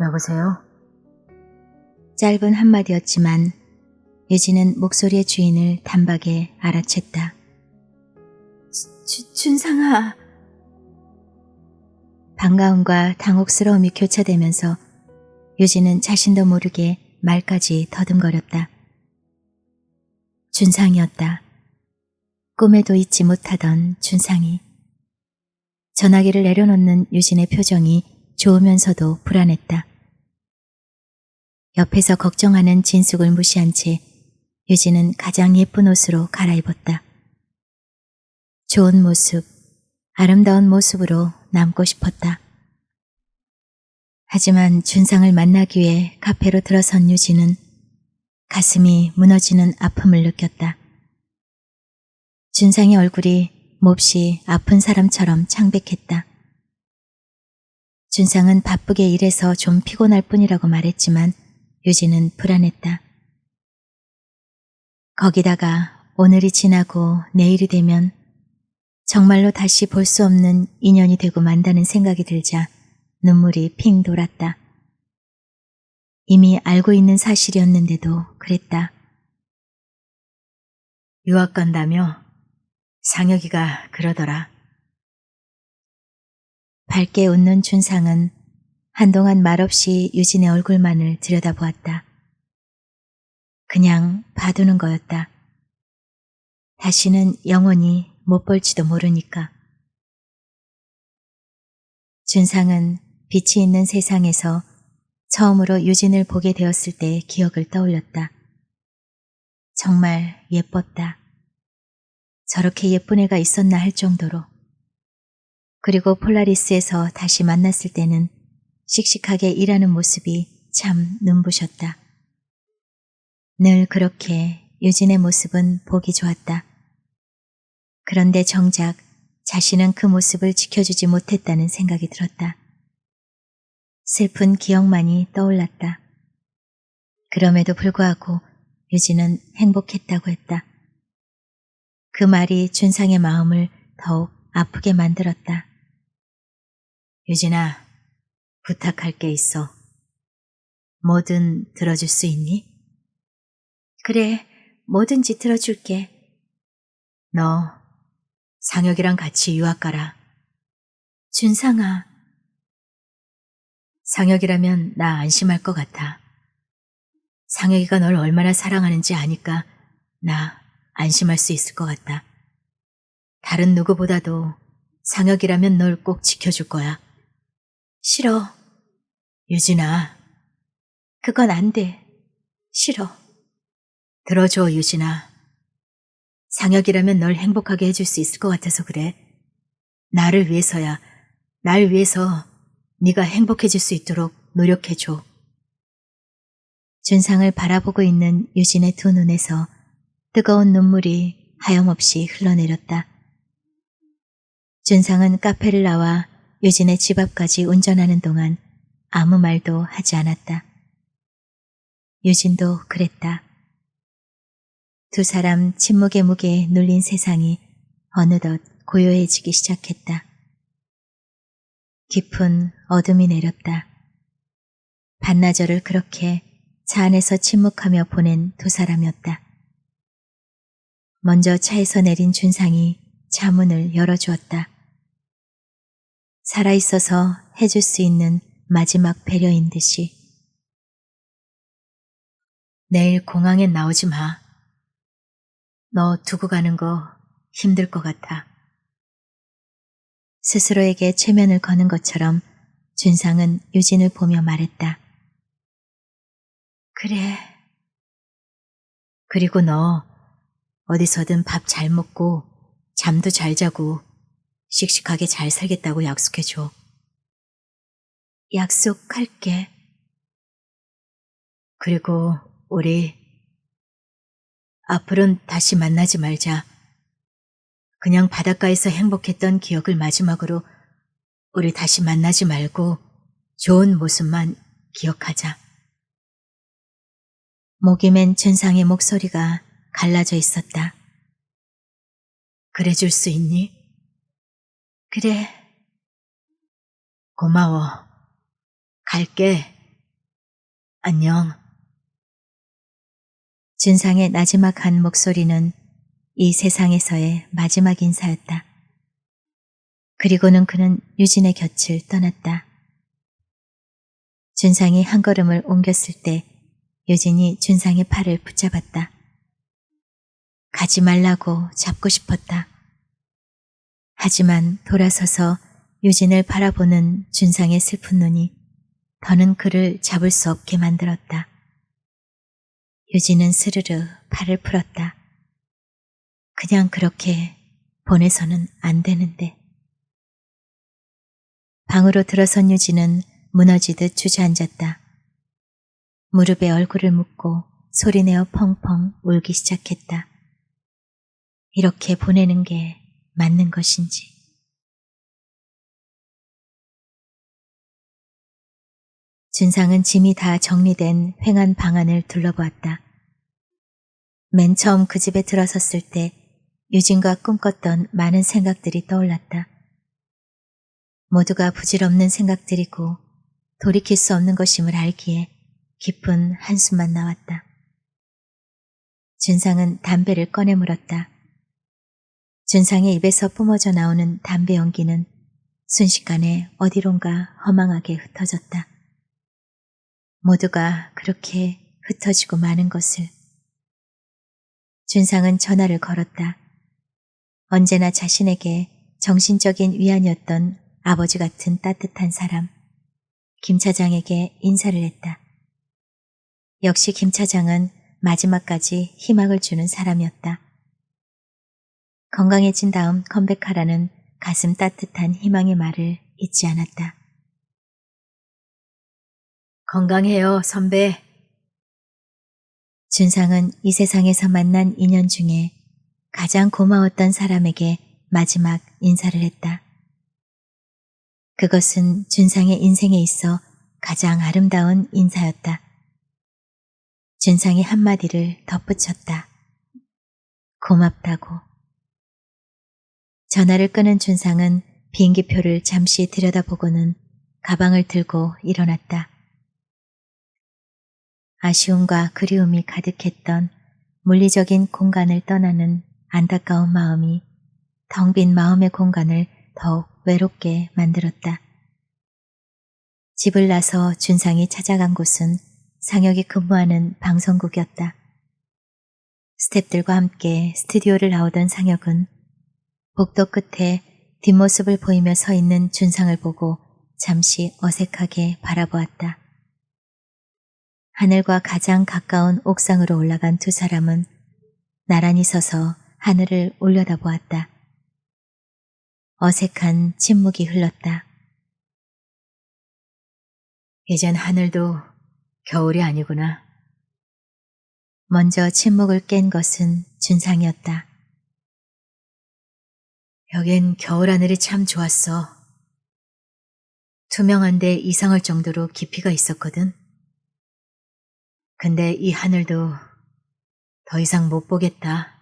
여보세요? 짧은 한마디였지만 유진은 목소리의 주인을 단박에 알아챘다. 준상아. 반가움과 당혹스러움이 교차되면서 유진은 자신도 모르게 말까지 더듬거렸다. 준상이었다. 꿈에도 잊지 못하던 준상이. 전화기를 내려놓는 유진의 표정이 좋으면서도 불안했다. 옆에서 걱정하는 진숙을 무시한 채 유진은 가장 예쁜 옷으로 갈아입었다. 좋은 모습, 아름다운 모습으로 남고 싶었다. 하지만 준상을 만나기 위해 카페로 들어선 유진은 가슴이 무너지는 아픔을 느꼈다. 준상의 얼굴이 몹시 아픈 사람처럼 창백했다. 준상은 바쁘게 일해서 좀 피곤할 뿐이라고 말했지만 유진은 불안했다. 거기다가 오늘이 지나고 내일이 되면 정말로 다시 볼 수 없는 인연이 되고 만다는 생각이 들자 눈물이 핑 돌았다. 이미 알고 있는 사실이었는데도 그랬다. 유학 간다며? 상혁이가 그러더라. 밝게 웃는 준상은 한동안 말없이 유진의 얼굴만을 들여다보았다. 그냥 봐두는 거였다. 다시는 영원히 못 볼지도 모르니까. 준상은 빛이 있는 세상에서 처음으로 유진을 보게 되었을 때의 기억을 떠올렸다. 정말 예뻤다. 저렇게 예쁜 애가 있었나 할 정도로. 그리고 폴라리스에서 다시 만났을 때는 씩씩하게 일하는 모습이 참 눈부셨다. 늘 그렇게 유진의 모습은 보기 좋았다. 그런데 정작 자신은 그 모습을 지켜주지 못했다는 생각이 들었다. 슬픈 기억만이 떠올랐다. 그럼에도 불구하고 유진은 행복했다고 했다. 그 말이 준상의 마음을 더욱 아프게 만들었다. 유진아, 부탁할 게 있어. 뭐든 들어줄 수 있니? 그래, 뭐든지 들어줄게. 너 상혁이랑 같이 유학 가라. 준상아. 상혁이라면 나 안심할 것 같아. 상혁이가 널 얼마나 사랑하는지 아니까 나 안심할 수 있을 것 같다. 다른 누구보다도 상혁이라면 널 꼭 지켜줄 거야. 싫어. 유진아. 그건 안 돼. 싫어. 들어줘, 유진아. 상혁이라면 널 행복하게 해줄 수 있을 것 같아서 그래. 나를 위해서야. 날 위해서 네가 행복해질 수 있도록 노력해줘. 준상을 바라보고 있는 유진의 두 눈에서 뜨거운 눈물이 하염없이 흘러내렸다. 준상은 카페를 나와 유진의 집 앞까지 운전하는 동안 아무 말도 하지 않았다. 유진도 그랬다. 두 사람 침묵의 무게에 눌린 세상이 어느덧 고요해지기 시작했다. 깊은 어둠이 내렸다. 반나절을 그렇게 차 안에서 침묵하며 보낸 두 사람이었다. 먼저 차에서 내린 준상이 차 문을 열어주었다. 살아있어서 해줄 수 있는 마지막 배려인 듯이. 내일 공항엔 나오지 마. 너 두고 가는 거 힘들 것 같아. 스스로에게 최면을 거는 것처럼 준상은 유진을 보며 말했다. 그래. 그리고 너 어디서든 밥 잘 먹고 잠도 잘 자고 씩씩하게 잘 살겠다고 약속해줘. 약속할게. 그리고 우리 앞으로는 다시 만나지 말자. 그냥 바닷가에서 행복했던 기억을 마지막으로 우리 다시 만나지 말고 좋은 모습만 기억하자. 목이 맨 준상의 목소리가 갈라져 있었다. 그래 줄 수 있니? 그래, 고마워. 갈게. 안녕. 준상의 나지막한 목소리는 이 세상에서의 마지막 인사였다. 그리고는 그는 유진의 곁을 떠났다. 준상이 한 걸음을 옮겼을 때 유진이 준상의 팔을 붙잡았다. 가지 말라고 잡고 싶었다. 하지만 돌아서서 유진을 바라보는 준상의 슬픈 눈이 더는 그를 잡을 수 없게 만들었다. 유진은 스르르 팔을 풀었다. 그냥 그렇게 보내서는 안 되는데. 방으로 들어선 유진은 무너지듯 주저앉았다. 무릎에 얼굴을 묻고 소리내어 펑펑 울기 시작했다. 이렇게 보내는 게 맞는 것인지. 준상은 짐이 다 정리된 횡한 방 안을 둘러보았다. 맨 처음 그 집에 들어섰을 때 유진과 꿈꿨던 많은 생각들이 떠올랐다. 모두가 부질없는 생각들이고 돌이킬 수 없는 것임을 알기에 깊은 한숨만 나왔다. 준상은 담배를 꺼내 물었다. 준상의 입에서 뿜어져 나오는 담배 연기는 순식간에 어디론가 허망하게 흩어졌다. 모두가 그렇게 흩어지고 마는 것을. 준상은 전화를 걸었다. 언제나 자신에게 정신적인 위안이었던 아버지 같은 따뜻한 사람, 김 차장에게 인사를 했다. 역시 김 차장은 마지막까지 희망을 주는 사람이었다. 건강해진 다음 컴백하라는 가슴 따뜻한 희망의 말을 잊지 않았다. 건강해요, 선배. 준상은 이 세상에서 만난 인연 중에 가장 고마웠던 사람에게 마지막 인사를 했다. 그것은 준상의 인생에 있어 가장 아름다운 인사였다. 준상이 한마디를 덧붙였다. 고맙다고. 전화를 끊은 준상은 비행기표를 잠시 들여다보고는 가방을 들고 일어났다. 아쉬움과 그리움이 가득했던 물리적인 공간을 떠나는 안타까운 마음이 텅 빈 마음의 공간을 더욱 외롭게 만들었다. 집을 나서 준상이 찾아간 곳은 상혁이 근무하는 방송국이었다. 스태프들과 함께 스튜디오를 나오던 상혁은 복도 끝에 뒷모습을 보이며 서 있는 준상을 보고 잠시 어색하게 바라보았다. 하늘과 가장 가까운 옥상으로 올라간 두 사람은 나란히 서서 하늘을 올려다보았다. 어색한 침묵이 흘렀다. 이젠 하늘도 겨울이 아니구나. 먼저 침묵을 깬 것은 준상이었다. 여긴 겨울 하늘이 참 좋았어. 투명한데 이상할 정도로 깊이가 있었거든. 근데 이 하늘도 더 이상 못 보겠다.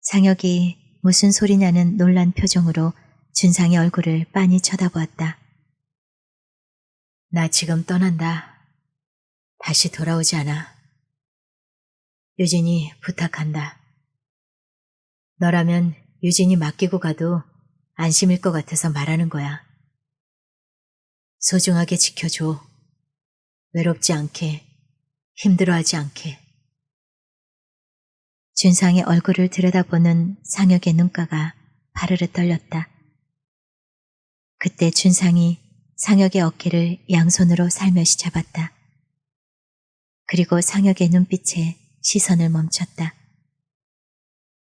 상혁이 무슨 소리냐는 놀란 표정으로 준상의 얼굴을 빤히 쳐다보았다. 나 지금 떠난다. 다시 돌아오지 않아. 유진이 부탁한다. 너라면 유진이 맡기고 가도 안심일 것 같아서 말하는 거야. 소중하게 지켜줘. 외롭지 않게, 힘들어하지 않게. 준상의 얼굴을 들여다보는 상혁의 눈가가 바르르 떨렸다. 그때 준상이 상혁의 어깨를 양손으로 살며시 잡았다. 그리고 상혁의 눈빛에 시선을 멈췄다.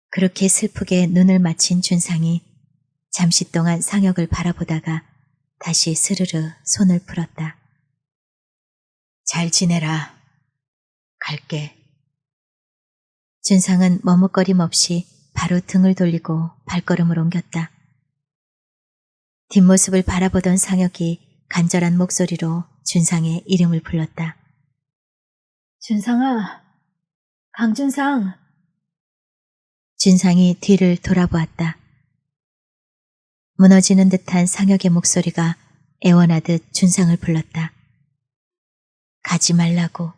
그렇게 슬프게 눈을 맞힌 준상이 잠시 동안 상혁을 바라보다가 다시 스르르 손을 풀었다. 잘 지내라. 갈게. 준상은 머뭇거림 없이 바로 등을 돌리고 발걸음을 옮겼다. 뒷모습을 바라보던 상혁이 간절한 목소리로 준상의 이름을 불렀다. 준상아, 강준상. 준상이 뒤를 돌아보았다. 무너지는 듯한 상혁의 목소리가 애원하듯 준상을 불렀다. 가지 말라고.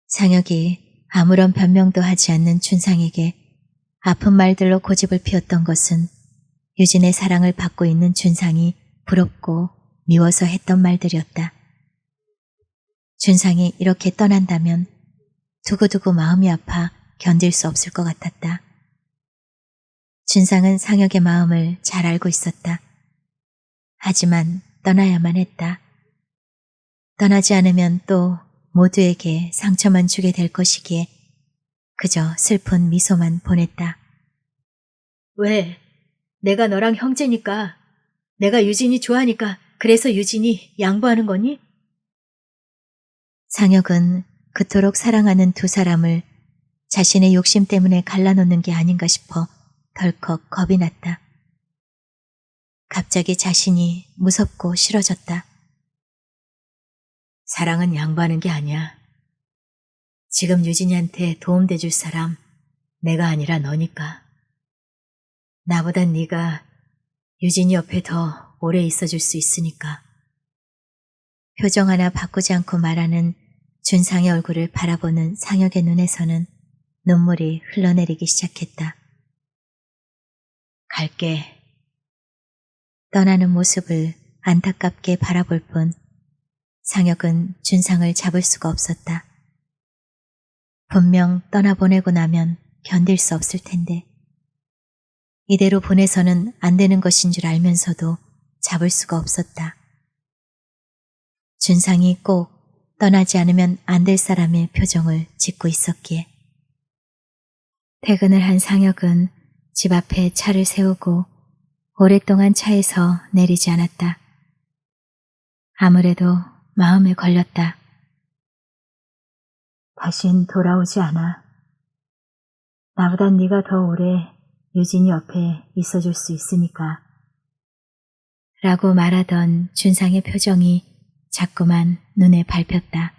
상혁이 아무런 변명도 하지 않는 준상에게 아픈 말들로 고집을 피웠던 것은 유진의 사랑을 받고 있는 준상이 부럽고 미워서 했던 말들이었다. 준상이 이렇게 떠난다면 두고두고 마음이 아파 견딜 수 없을 것 같았다. 준상은 상혁의 마음을 잘 알고 있었다. 하지만 떠나야만 했다. 떠나지 않으면 또 모두에게 상처만 주게 될 것이기에 그저 슬픈 미소만 보냈다. 왜? 내가 너랑 형제니까, 내가 유진이 좋아하니까 그래서 유진이 양보하는 거니? 상혁은 그토록 사랑하는 두 사람을 자신의 욕심 때문에 갈라놓는 게 아닌가 싶어 덜컥 겁이 났다. 갑자기 자신이 무섭고 싫어졌다. 사랑은 양보하는 게 아니야. 지금 유진이한테 도움돼줄 사람 내가 아니라 너니까. 나보단 네가 유진이 옆에 더 오래 있어줄 수 있으니까. 표정 하나 바꾸지 않고 말하는 준상의 얼굴을 바라보는 상혁의 눈에서는 눈물이 흘러내리기 시작했다. 갈게. 떠나는 모습을 안타깝게 바라볼 뿐 상혁은 준상을 잡을 수가 없었다. 분명 떠나보내고 나면 견딜 수 없을 텐데 이대로 보내서는 안 되는 것인 줄 알면서도 잡을 수가 없었다. 준상이 꼭 떠나지 않으면 안 될 사람의 표정을 짓고 있었기에. 퇴근을 한 상혁은 집 앞에 차를 세우고 오랫동안 차에서 내리지 않았다. 아무래도 마음에 걸렸다. 다신 돌아오지 않아. 나보단 네가 더 오래 유진이 옆에 있어줄 수 있으니까. 라고 말하던 준상의 표정이 자꾸만 눈에 밟혔다.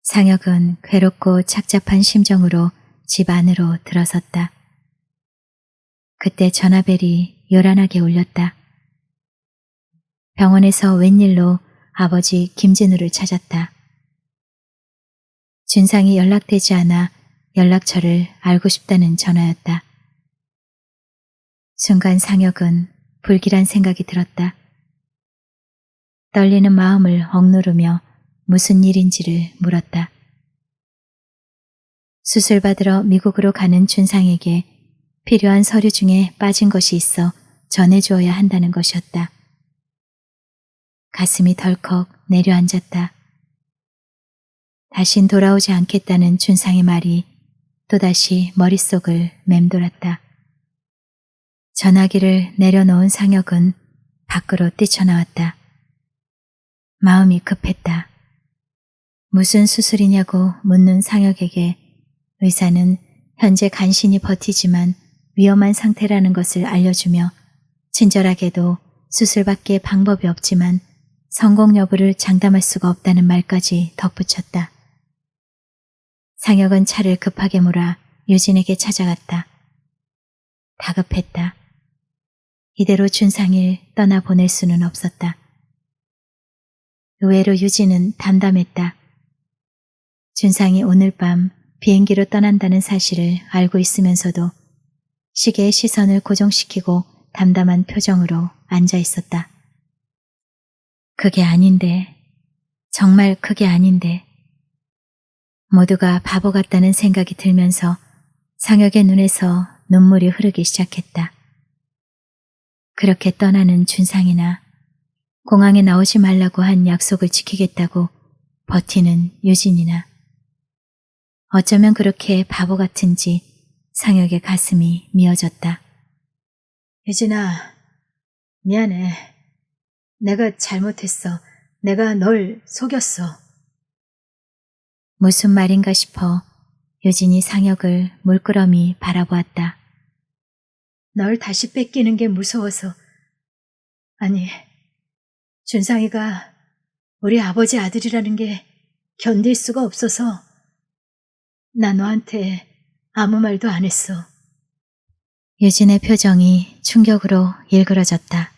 상혁은 괴롭고 착잡한 심정으로 집 안으로 들어섰다. 그때 전화벨이 요란하게 울렸다. 병원에서 웬일로 아버지 김진우를 찾았다. 준상이 연락되지 않아 연락처를 알고 싶다는 전화였다. 순간 상혁은 불길한 생각이 들었다. 떨리는 마음을 억누르며 무슨 일인지를 물었다. 수술받으러 미국으로 가는 준상에게 필요한 서류 중에 빠진 것이 있어 전해주어야 한다는 것이었다. 가슴이 덜컥 내려앉았다. 다신 돌아오지 않겠다는 준상의 말이 또다시 머릿속을 맴돌았다. 전화기를 내려놓은 상혁은 밖으로 뛰쳐나왔다. 마음이 급했다. 무슨 수술이냐고 묻는 상혁에게 의사는 현재 간신히 버티지만 위험한 상태라는 것을 알려주며 친절하게도 수술밖에 방법이 없지만 성공 여부를 장담할 수가 없다는 말까지 덧붙였다. 상혁은 차를 급하게 몰아 유진에게 찾아갔다. 다급했다. 이대로 준상일 떠나보낼 수는 없었다. 의외로 유진은 담담했다. 준상이 오늘 밤 비행기로 떠난다는 사실을 알고 있으면서도 시계의 시선을 고정시키고 담담한 표정으로 앉아 있었다. 그게 아닌데, 정말 그게 아닌데. 모두가 바보 같다는 생각이 들면서 상혁의 눈에서 눈물이 흐르기 시작했다. 그렇게 떠나는 준상이나 공항에 나오지 말라고 한 약속을 지키겠다고 버티는 유진이나 어쩌면 그렇게 바보 같은지 상혁의 가슴이 미어졌다. 유진아, 미안해. 내가 잘못했어. 내가 널 속였어. 무슨 말인가 싶어 유진이 상혁을 물끄러미 바라보았다. 널 다시 뺏기는 게 무서워서. 아니, 준상이가 우리 아버지 아들이라는 게 견딜 수가 없어서 나 너한테 아무 말도 안 했어. 유진의 표정이 충격으로 일그러졌다.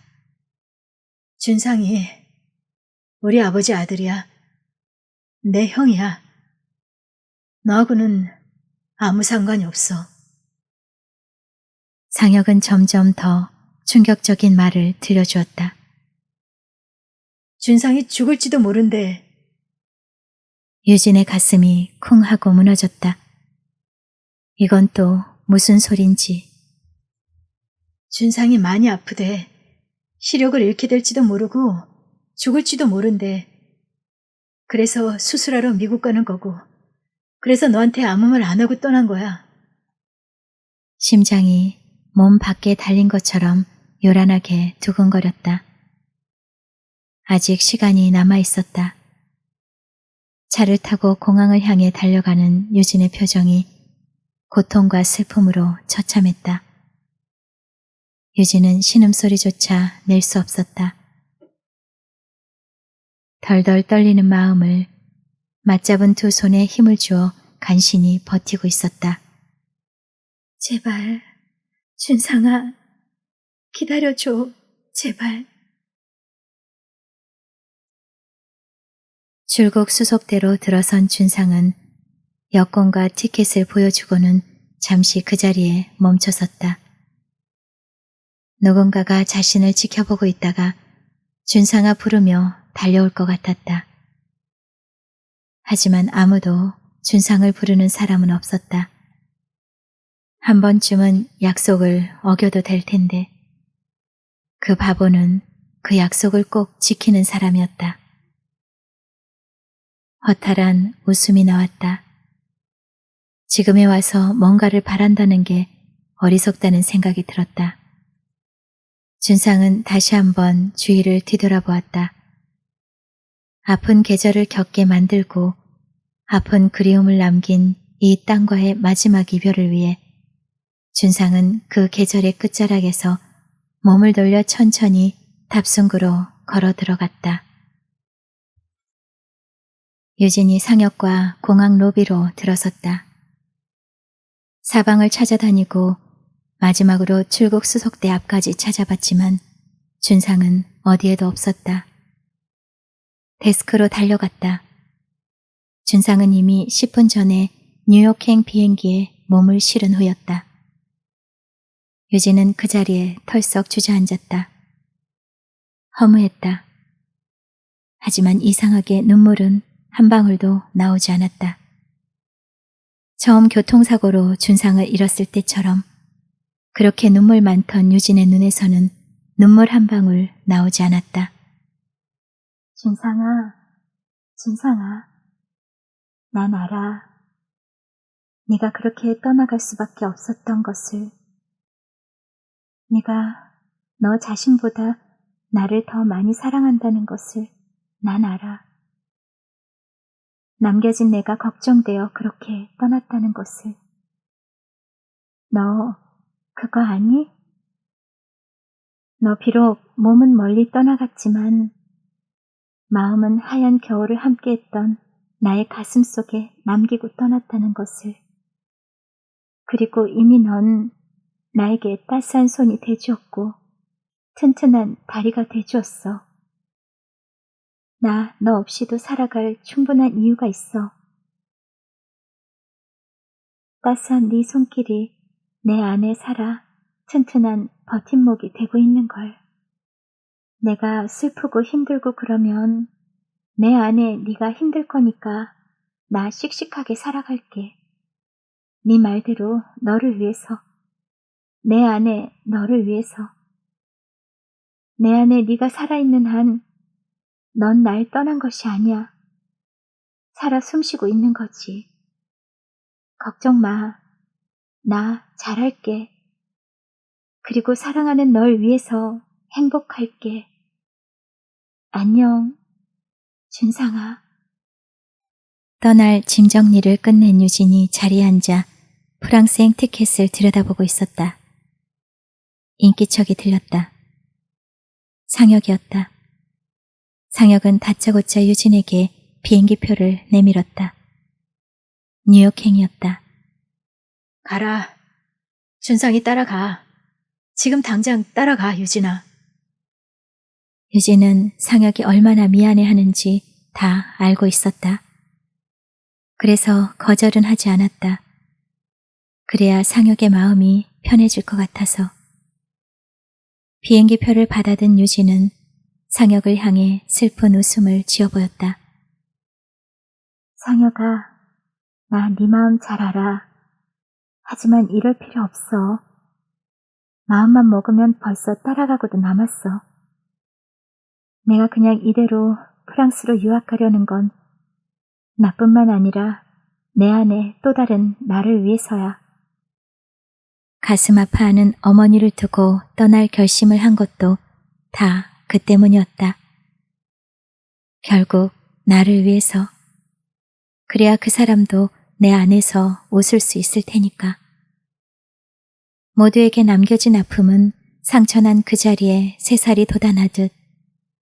준상이 우리 아버지 아들이야. 내 형이야. 너하고는 아무 상관이 없어. 상혁은 점점 더 충격적인 말을 들려주었다. 준상이 죽을지도 모른대. 유진의 가슴이 쿵 하고 무너졌다. 이건 또 무슨 소린지. 준상이 많이 아프대. 시력을 잃게 될지도 모르고 죽을지도 모른대. 그래서 수술하러 미국 가는 거고. 그래서 너한테 아무 말 안 하고 떠난 거야. 심장이 몸 밖에 달린 것처럼 요란하게 두근거렸다. 아직 시간이 남아 있었다. 차를 타고 공항을 향해 달려가는 유진의 표정이 고통과 슬픔으로 처참했다. 유진은 신음소리조차 낼 수 없었다. 덜덜 떨리는 마음을 맞잡은 두 손에 힘을 주어 간신히 버티고 있었다. 제발, 준상아, 기다려줘, 제발. 출국 수속대로 들어선 준상은 여권과 티켓을 보여주고는 잠시 그 자리에 멈춰섰다. 누군가가 자신을 지켜보고 있다가 준상아 부르며 달려올 것 같았다. 하지만 아무도 준상을 부르는 사람은 없었다. 한 번쯤은 약속을 어겨도 될 텐데 그 바보는 그 약속을 꼭 지키는 사람이었다. 허탈한 웃음이 나왔다. 지금에 와서 뭔가를 바란다는 게 어리석다는 생각이 들었다. 준상은 다시 한번 주위를 뒤돌아보았다. 아픈 계절을 겪게 만들고 아픈 그리움을 남긴 이 땅과의 마지막 이별을 위해 준상은 그 계절의 끝자락에서 몸을 돌려 천천히 답승구로 걸어 들어갔다. 유진이 상혁과 공항 로비로 들어섰다. 사방을 찾아다니고 마지막으로 출국 수속대 앞까지 찾아봤지만 준상은 어디에도 없었다. 데스크로 달려갔다. 준상은 이미 10분 전에 뉴욕행 비행기에 몸을 실은 후였다. 유진은 그 자리에 털썩 주저앉았다. 허무했다. 하지만 이상하게 눈물은 한 방울도 나오지 않았다. 처음 교통사고로 준상을 잃었을 때처럼 그렇게 눈물 많던 유진의 눈에서는 눈물 한 방울 나오지 않았다. 준상아, 준상아, 난 알아. 네가 그렇게 떠나갈 수밖에 없었던 것을. 네가 너 자신보다 나를 더 많이 사랑한다는 것을 난 알아. 남겨진 내가 걱정되어 그렇게 떠났다는 것을. 너 그거 아니? 너 비록 몸은 멀리 떠나갔지만 마음은 하얀 겨울을 함께했던 나의 가슴 속에 남기고 떠났다는 것을. 그리고 이미 넌 나에게 따스한 손이 돼주었고 튼튼한 다리가 돼주었어. 나 너 없이도 살아갈 충분한 이유가 있어. 따스한 네 손길이 내 안에 살아 튼튼한 버팀목이 되고 있는 걸. 내가 슬프고 힘들고 그러면 내 안에 네가 힘들 거니까 나 씩씩하게 살아갈게. 네 말대로 너를 위해서. 내 안에 너를 위해서. 내 안에 네가 살아있는 한 넌 날 떠난 것이 아니야. 살아 숨쉬고 있는 거지. 걱정 마. 나 잘할게. 그리고 사랑하는 널 위해서 행복할게. 안녕, 준상아. 떠날 짐 정리를 끝낸 유진이 자리에 앉아 프랑스행 티켓을 들여다보고 있었다. 인기척이 들렸다. 상혁이었다. 상혁은 다짜고짜 유진에게 비행기표를 내밀었다. 뉴욕행이었다. 가라. 준상이 따라가. 지금 당장 따라가, 유진아. 유진은 상혁이 얼마나 미안해하는지 다 알고 있었다. 그래서 거절은 하지 않았다. 그래야 상혁의 마음이 편해질 것 같아서. 비행기표를 받아든 유진은 상혁을 향해 슬픈 웃음을 지어 보였다. 상혁아, 나 네 마음 잘 알아. 하지만 이럴 필요 없어. 마음만 먹으면 벌써 따라가고도 남았어. 내가 그냥 이대로 프랑스로 유학가려는 건 나뿐만 아니라 내 안에 또 다른 나를 위해서야. 가슴 아파하는 어머니를 두고 떠날 결심을 한 것도 다 그 때문이었다. 결국 나를 위해서. 그래야 그 사람도 내 안에서 웃을 수 있을 테니까. 모두에게 남겨진 아픔은 상처난 그 자리에 새살이 돋아나듯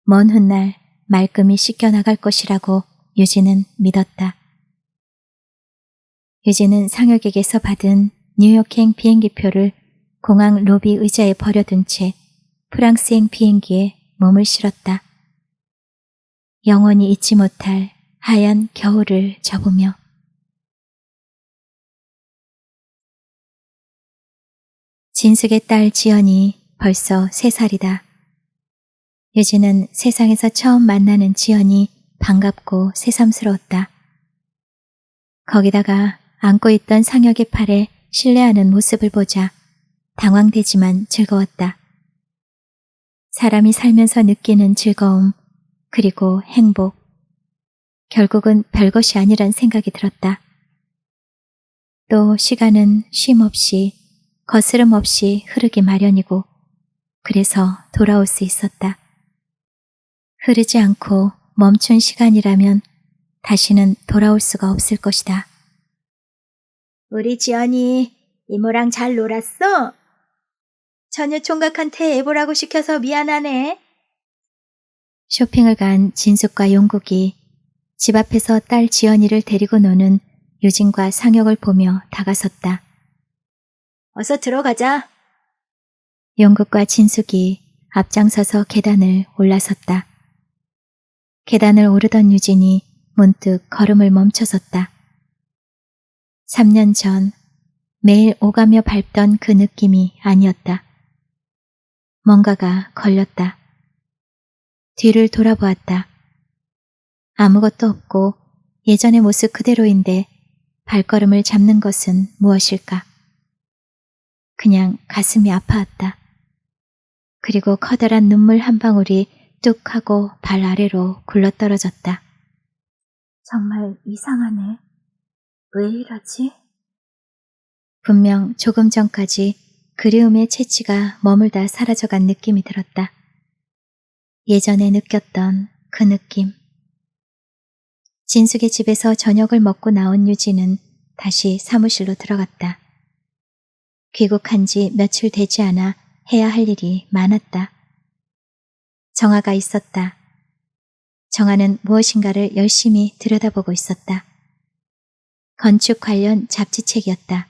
먼 훗날 말끔히 씻겨나갈 것이라고 유진은 믿었다. 유진은 상혁에게서 받은 뉴욕행 비행기표를 공항 로비 의자에 버려둔 채 프랑스행 비행기에 몸을 실었다. 영원히 잊지 못할 하얀 겨울을 접으며. 진숙의 딸 지연이 벌써 3살이다. 유진은 세상에서 처음 만나는 지연이 반갑고 새삼스러웠다. 거기다가 안고 있던 상혁의 팔에 신뢰하는 모습을 보자 당황되지만 즐거웠다. 사람이 살면서 느끼는 즐거움, 그리고 행복. 결국은 별것이 아니란 생각이 들었다. 또 시간은 쉼 없이, 거스름 없이 흐르기 마련이고, 그래서 돌아올 수 있었다. 흐르지 않고 멈춘 시간이라면 다시는 돌아올 수가 없을 것이다. 우리 지연이 이모랑 잘 놀았어? 전혀 총각한테 애보라고 시켜서 미안하네. 쇼핑을 간 진숙과 용국이 집 앞에서 딸 지연이를 데리고 노는 유진과 상혁을 보며 다가섰다. 어서 들어가자. 용국과 진숙이 앞장서서 계단을 올라섰다. 계단을 오르던 유진이 문득 걸음을 멈춰섰다. 3년 전 매일 오가며 밟던 그 느낌이 아니었다. 뭔가가 걸렸다. 뒤를 돌아보았다. 아무것도 없고 예전의 모습 그대로인데 발걸음을 잡는 것은 무엇일까? 그냥 가슴이 아파왔다. 그리고 커다란 눈물 한 방울이 뚝 하고 발 아래로 굴러떨어졌다. 정말 이상하네. 왜 이러지? 분명 조금 전까지 그리움의 채취가 머물다 사라져간 느낌이 들었다. 예전에 느꼈던 그 느낌. 진숙의 집에서 저녁을 먹고 나온 유진은 다시 사무실로 들어갔다. 귀국한 지 며칠 되지 않아 해야 할 일이 많았다. 정아가 있었다. 정아는 무엇인가를 열심히 들여다보고 있었다. 건축 관련 잡지책이었다.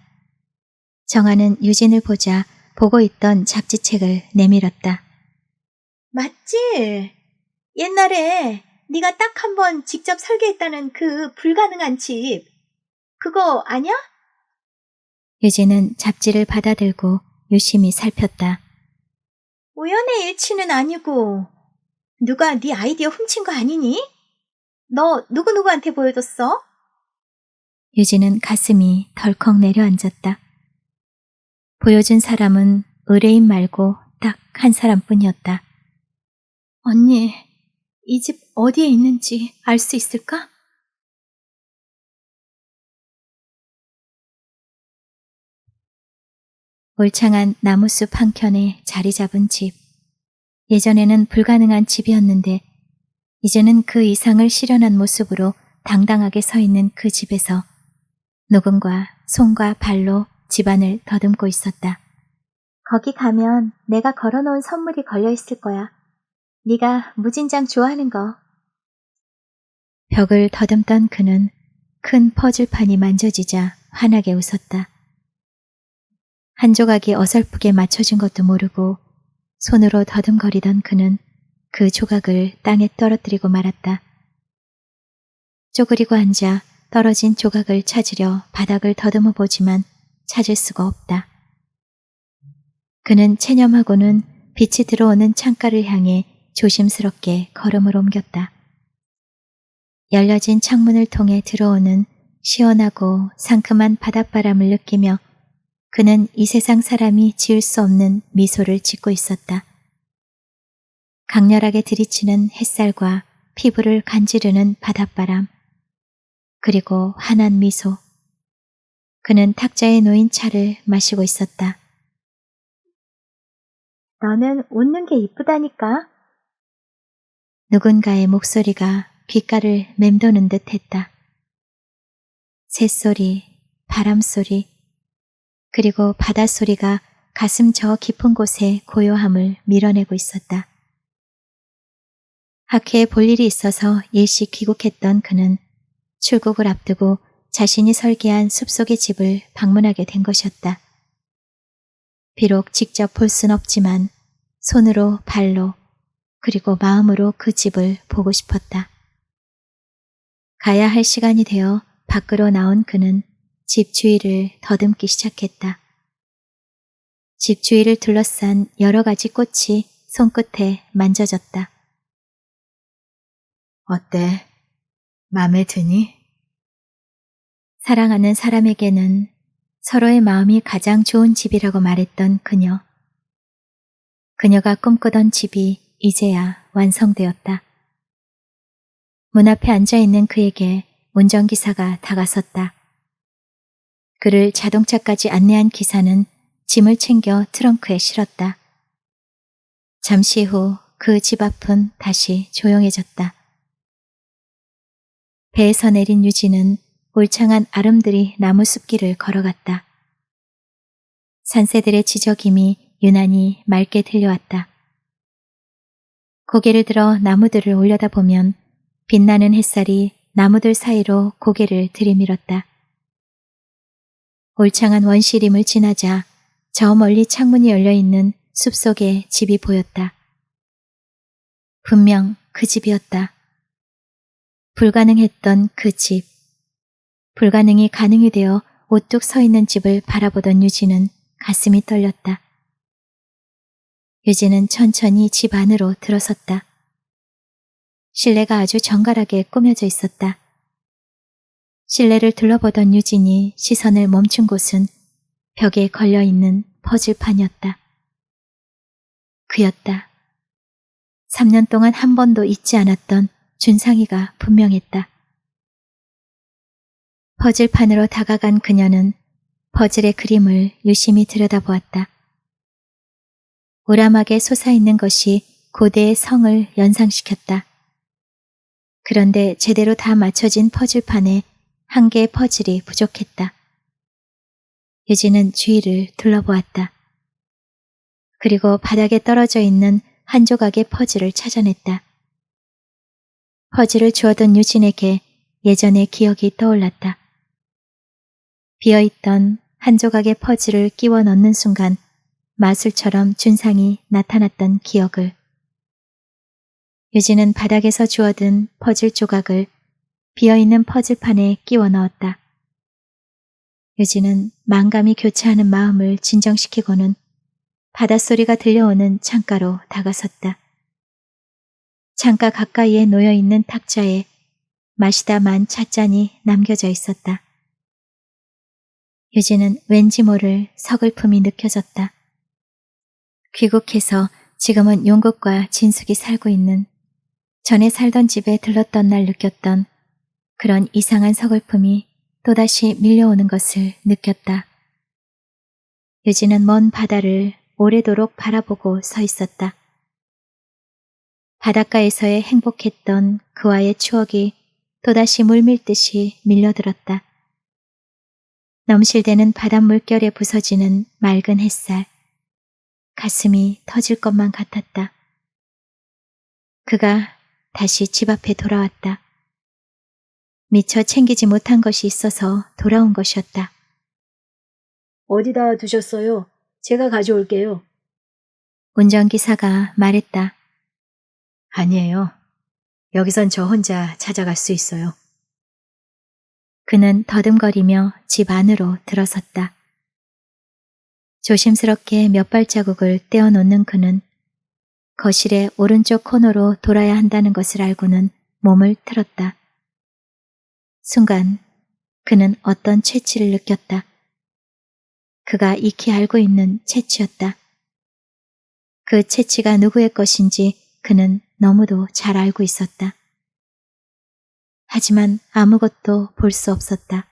정아는 유진을 보자 보고 있던 잡지책을 내밀었다. 맞지? 옛날에 네가 딱 한 번 직접 설계했다는 그 불가능한 집. 그거 아냐? 유진은 잡지를 받아들고 유심히 살폈다. 우연의 일치는 아니고 누가 네 아이디어 훔친 거 아니니? 너 누구누구한테 보여줬어? 유진은 가슴이 덜컥 내려앉았다. 보여준 사람은 의뢰인 말고 딱 한 사람뿐이었다. 언니, 이 집 어디에 있는지 알 수 있을까? 울창한 나무숲 한켠에 자리 잡은 집. 예전에는 불가능한 집이었는데 이제는 그 이상을 실현한 모습으로 당당하게 서 있는 그 집에서 누군가 손과 발로 집안을 더듬고 있었다. 거기 가면 내가 걸어놓은 선물이 걸려있을 거야. 네가 무진장 좋아하는 거. 벽을 더듬던 그는 큰 퍼즐판이 만져지자 환하게 웃었다. 한 조각이 어설프게 맞춰진 것도 모르고 손으로 더듬거리던 그는 그 조각을 땅에 떨어뜨리고 말았다. 쪼그리고 앉아 떨어진 조각을 찾으려 바닥을 더듬어 보지만 찾을 수가 없다. 그는 체념하고는 빛이 들어오는 창가를 향해 조심스럽게 걸음을 옮겼다. 열려진 창문을 통해 들어오는 시원하고 상큼한 바닷바람을 느끼며 그는 이 세상 사람이 지을 수 없는 미소를 짓고 있었다. 강렬하게 들이치는 햇살과 피부를 간지르는 바닷바람, 그리고 환한 미소. 그는 탁자에 놓인 차를 마시고 있었다. 너는 웃는 게 이쁘다니까. 누군가의 목소리가 귓가를 맴도는 듯 했다. 새소리, 바람소리, 그리고 바닷소리가 가슴 저 깊은 곳의 고요함을 밀어내고 있었다. 학회에 볼 일이 있어서 일시 귀국했던 그는 출국을 앞두고 자신이 설계한 숲속의 집을 방문하게 된 것이었다. 비록 직접 볼 순 없지만 손으로, 발로, 그리고 마음으로 그 집을 보고 싶었다. 가야 할 시간이 되어 밖으로 나온 그는 집 주위를 더듬기 시작했다. 집 주위를 둘러싼 여러 가지 꽃이 손끝에 만져졌다. 어때? 마음에 드니? 사랑하는 사람에게는 서로의 마음이 가장 좋은 집이라고 말했던 그녀. 그녀가 꿈꾸던 집이 이제야 완성되었다. 문 앞에 앉아있는 그에게 운전기사가 다가섰다. 그를 자동차까지 안내한 기사는 짐을 챙겨 트렁크에 실었다. 잠시 후 그 집 앞은 다시 조용해졌다. 배에서 내린 유진은 울창한 아름드리 나무 숲길을 걸어갔다. 산새들의 지저김이 유난히 맑게 들려왔다. 고개를 들어 나무들을 올려다보면 빛나는 햇살이 나무들 사이로 고개를 들이밀었다. 울창한 원시림을 지나자 저 멀리 창문이 열려있는 숲속의 집이 보였다. 분명 그 집이었다. 불가능했던 그 집. 불가능이 가능이 되어 우뚝 서 있는 집을 바라보던 유진은 가슴이 떨렸다. 유진은 천천히 집 안으로 들어섰다. 실내가 아주 정갈하게 꾸며져 있었다. 실내를 둘러보던 유진이 시선을 멈춘 곳은 벽에 걸려있는 퍼즐판이었다. 그였다. 3년 동안 한 번도 잊지 않았던 준상이가 분명했다. 퍼즐판으로 다가간 그녀는 퍼즐의 그림을 유심히 들여다보았다. 우람하게 솟아있는 것이 고대의 성을 연상시켰다. 그런데 제대로 다 맞춰진 퍼즐판에 한 개의 퍼즐이 부족했다. 유진은 주위를 둘러보았다. 그리고 바닥에 떨어져 있는 한 조각의 퍼즐을 찾아냈다. 퍼즐을 주워둔 유진에게 예전의 기억이 떠올랐다. 비어있던 한 조각의 퍼즐을 끼워 넣는 순간 마술처럼 준상이 나타났던 기억을. 유진은 바닥에서 주워든 퍼즐 조각을 비어있는 퍼즐판에 끼워 넣었다. 유진은 만감이 교차하는 마음을 진정시키고는 바닷소리가 들려오는 창가로 다가섰다. 창가 가까이에 놓여있는 탁자에 마시다 만 찻잔이 남겨져 있었다. 유진은 왠지 모를 서글픔이 느껴졌다. 귀국해서 지금은 용국과 진숙이 살고 있는 전에 살던 집에 들렀던 날 느꼈던 그런 이상한 서글픔이 또다시 밀려오는 것을 느꼈다. 유진은 먼 바다를 오래도록 바라보고 서 있었다. 바닷가에서의 행복했던 그와의 추억이 또다시 물밀듯이 밀려들었다. 넘실대는 바닷물결에 부서지는 맑은 햇살. 가슴이 터질 것만 같았다. 그가 다시 집 앞에 돌아왔다. 미처 챙기지 못한 것이 있어서 돌아온 것이었다. 어디다 두셨어요? 제가 가져올게요. 운전기사가 말했다. 아니에요. 여기선 저 혼자 찾아갈 수 있어요. 그는 더듬거리며 집 안으로 들어섰다. 조심스럽게 몇 발자국을 떼어놓는 그는 거실의 오른쪽 코너로 돌아야 한다는 것을 알고는 몸을 틀었다. 순간 그는 어떤 채취를 느꼈다. 그가 익히 알고 있는 채취였다. 그 채취가 누구의 것인지 그는 너무도 잘 알고 있었다. 하지만 아무것도 볼 수 없었다.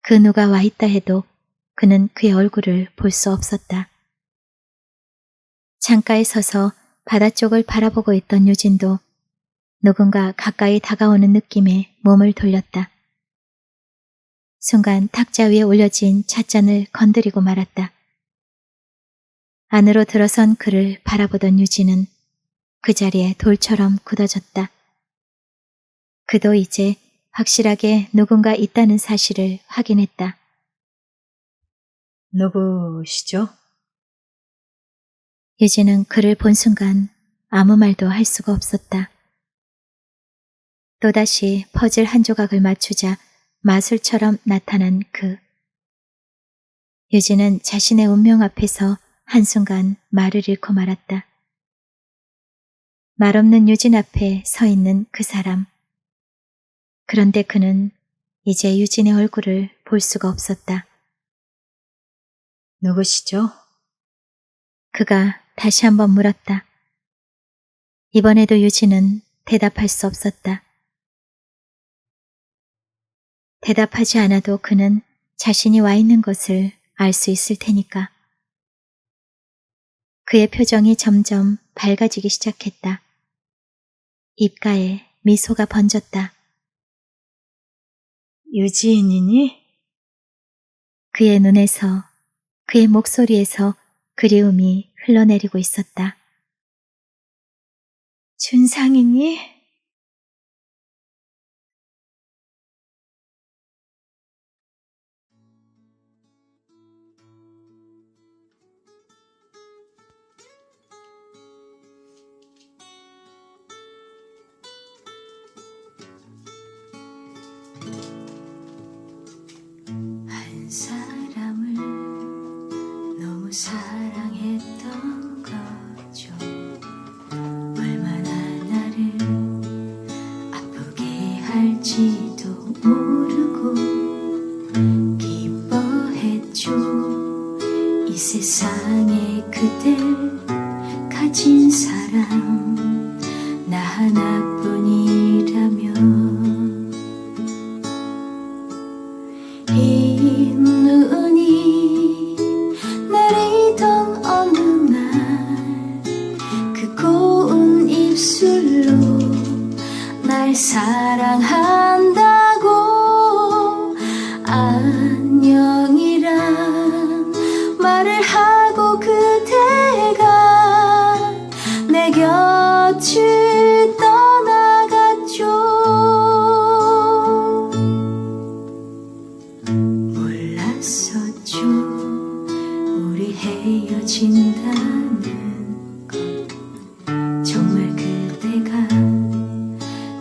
그 누가 와 있다 해도 그는 그의 얼굴을 볼 수 없었다. 창가에 서서 바다 쪽을 바라보고 있던 유진도 누군가 가까이 다가오는 느낌에 몸을 돌렸다. 순간 탁자 위에 올려진 찻잔을 건드리고 말았다. 안으로 들어선 그를 바라보던 유진은 그 자리에 돌처럼 굳어졌다. 그도 이제 확실하게 누군가 있다는 사실을 확인했다. 누구시죠? 유진은 그를 본 순간 아무 말도 할 수가 없었다. 또다시 퍼즐 한 조각을 맞추자 마술처럼 나타난 그. 유진은 자신의 운명 앞에서 한순간 말을 잃고 말았다. 말없는 유진 앞에 서 있는 그 사람. 그런데 그는 이제 유진의 얼굴을 볼 수가 없었다. 누구시죠? 그가 다시 한번 물었다. 이번에도 유진은 대답할 수 없었다. 대답하지 않아도 그는 자신이 와 있는 것을 알 수 있을 테니까. 그의 표정이 점점 밝아지기 시작했다. 입가에 미소가 번졌다. 유지인이니? 그의 눈에서, 그의 목소리에서 그리움이 흘러내리고 있었다. 준상이니? 한 사람을 너무 사랑했던 거죠. 얼마나 나를 아프게 할지도 모르고 기뻐했죠. 이 세상에 그댈 가진 사람 나 하나뿐이라면 이 눈이 내리던 어느 날 그 고운 입술로 날 사랑한다고 안녕이란 말을 하고 그대가 내 곁을 떠나갔죠. 몰랐었죠. 우리 헤어진다는 건 정말 그대가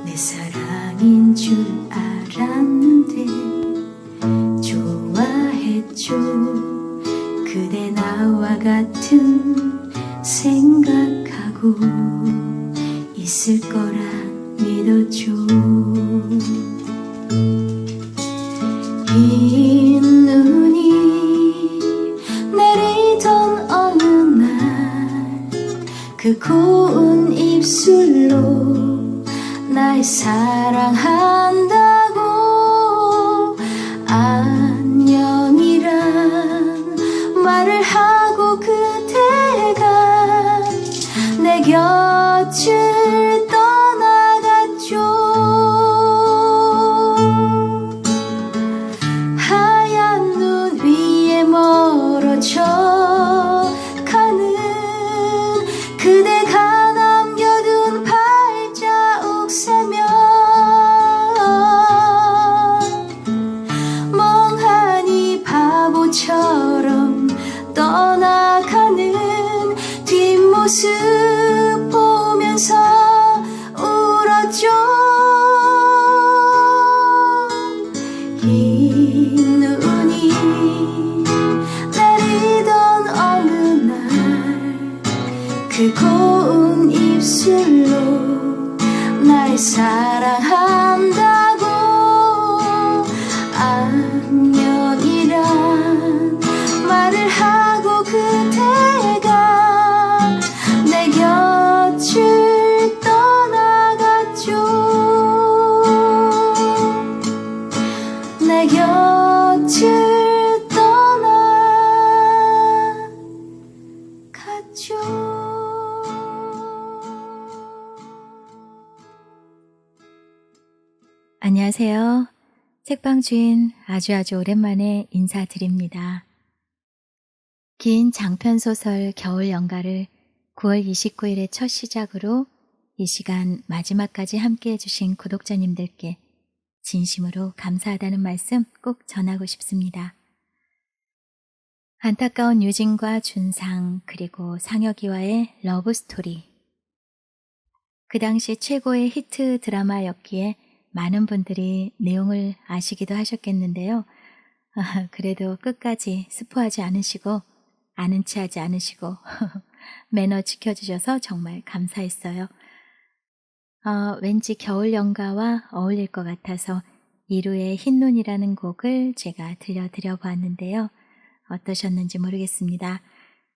내 사랑인 줄 알았는데 좋아했죠. 그대 나와 같은 생각하고 있을 거라 믿었죠. 이 눈이 내리던 어느 날 그 고운 입술로 날 사랑한다고 안녕이란 말을 하고 그대가 내 곁을 떠나갔죠. 멀어져 가는 그대가 남겨둔 발자국 세면 멍하니 바보처럼 떠나가는 뒷모습 보면서 울었죠. 흰 눈이 내리던 어느 날 그 고운 입술로 날 사랑한다고 안녕이란 말을 하고 그대가 내 곁을 떠나갔죠. 내 곁을 떠나갔죠. 안녕하세요. 책방 주인 아주 오랜만에 인사드립니다. 긴 장편소설 겨울 연가를 9월 29일의 첫 시작으로 이 시간 마지막까지 함께 해주신 구독자님들께 진심으로 감사하다는 말씀 꼭 전하고 싶습니다. 안타까운 유진과 준상 그리고 상혁이와의 러브스토리. 그 당시 최고의 히트 드라마였기에 많은 분들이 내용을 아시기도 하셨겠는데요. 그래도 끝까지 스포하지 않으시고 아는 체 하지 않으시고 매너 지켜주셔서 정말 감사했어요. 왠지 겨울 연가와 어울릴 것 같아서 이루의 흰눈이라는 곡을 제가 들려드려 보았는데요. 어떠셨는지 모르겠습니다.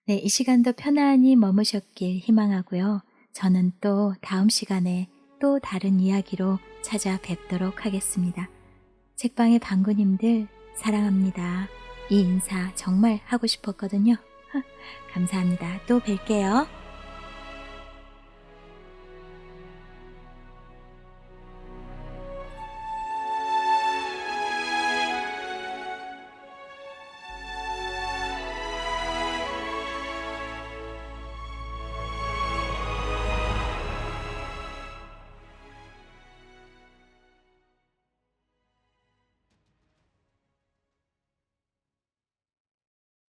네, 이 시간도 편안히 머무셨길 희망하고요. 저는 또 다음 시간에 또 다른 이야기로 찾아뵙도록 하겠습니다. 책방의 방구님들 사랑합니다. 이 인사 정말 하고 싶었거든요. 감사합니다. 또 뵐게요.